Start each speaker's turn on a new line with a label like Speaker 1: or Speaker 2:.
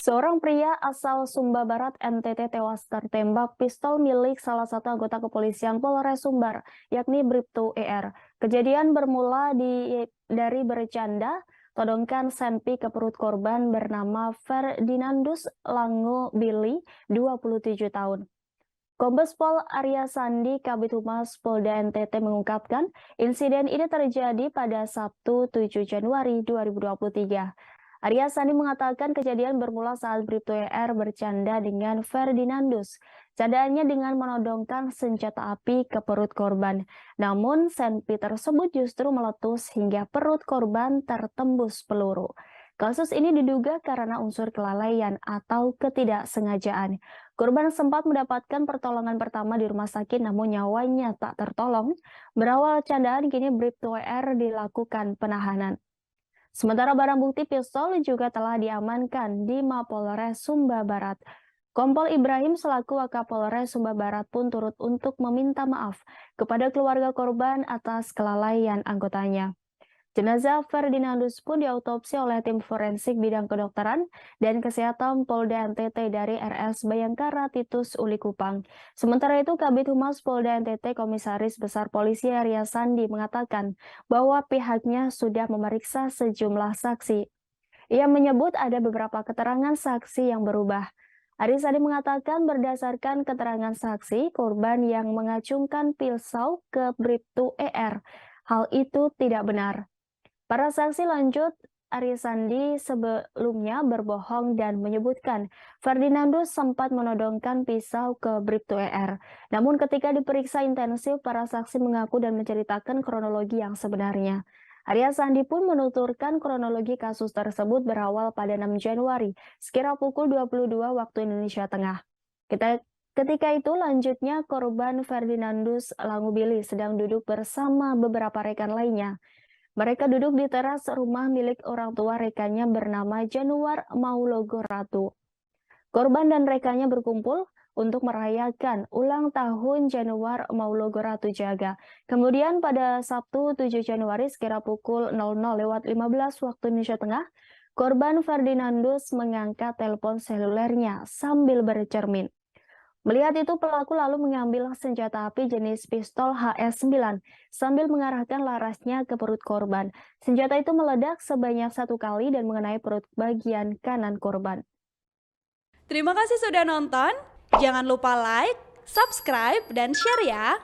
Speaker 1: Seorang pria asal Sumba Barat NTT tewas tertembak pistol milik salah satu anggota kepolisian Polres Sumbar, yakni Bribtu ER. Kejadian bermula dari bercanda todongkan senpi ke perut korban bernama Ferdinandus Lango Billy, 27 tahun. Kombes Pol Arya Sandi, Kabid Humas Polda NTT mengungkapkan, insiden ini terjadi pada Sabtu 7 Januari 2023. Arya Sandi mengatakan kejadian bermula saat Bribtu ER bercanda dengan Ferdinandus. Candaannya dengan menodongkan senjata api ke perut korban. Namun, senpi tersebut justru meletus hingga perut korban tertembus peluru. Kasus ini diduga karena unsur kelalaian atau ketidaksengajaan. Korban sempat mendapatkan pertolongan pertama di rumah sakit namun nyawanya tak tertolong. Berawal candaan, kini Bribtu ER dilakukan penahanan. Sementara barang bukti pistol juga telah diamankan di Mapolres Sumba Barat. Kompol Ibrahim selaku Wakapolres Sumba Barat pun turut untuk meminta maaf kepada keluarga korban atas kelalaian anggotanya. Jenazah Ferdinandus pun diautopsi oleh tim forensik bidang kedokteran dan kesehatan Polda NTT dari RS Bayangkara Titus Uli Kupang. Sementara itu, Kabid Humas Polda NTT Komisaris Besar Polisi Arya Sandi mengatakan bahwa pihaknya sudah memeriksa sejumlah saksi. Ia menyebut ada beberapa keterangan saksi yang berubah. Arya Sandi mengatakan berdasarkan keterangan saksi, korban yang mengacungkan pisau ke Bribtu ER. Hal itu tidak benar. Para saksi lanjut, Arya Sandi sebelumnya berbohong dan menyebutkan Ferdinandus sempat menodongkan pisau ke Bribtu ER. Namun ketika diperiksa intensif, para saksi mengaku dan menceritakan kronologi yang sebenarnya. Arya Sandi pun menuturkan kronologi kasus tersebut berawal pada 6 Januari, sekira pukul 22 waktu Indonesia Tengah. Ketika itu lanjutnya korban Ferdinandus Langubili sedang duduk bersama beberapa rekan lainnya. Mereka duduk di teras rumah milik orang tua rekannya bernama Januar Maulogo Ratu. Korban dan rekannya berkumpul untuk merayakan ulang tahun Januar Maulogo Ratu Jaga. Kemudian pada Sabtu 7 Januari sekira pukul 00.15 waktu Indonesia Tengah, korban Ferdinandus mengangkat telepon selulernya sambil bercermin. Melihat itu, pelaku lalu mengambil senjata api jenis pistol HS-9 sambil mengarahkan larasnya ke perut korban. Senjata itu meledak sebanyak 1 kali dan mengenai perut bagian kanan korban.
Speaker 2: Terima kasih sudah nonton. Jangan lupa like, subscribe, dan share ya.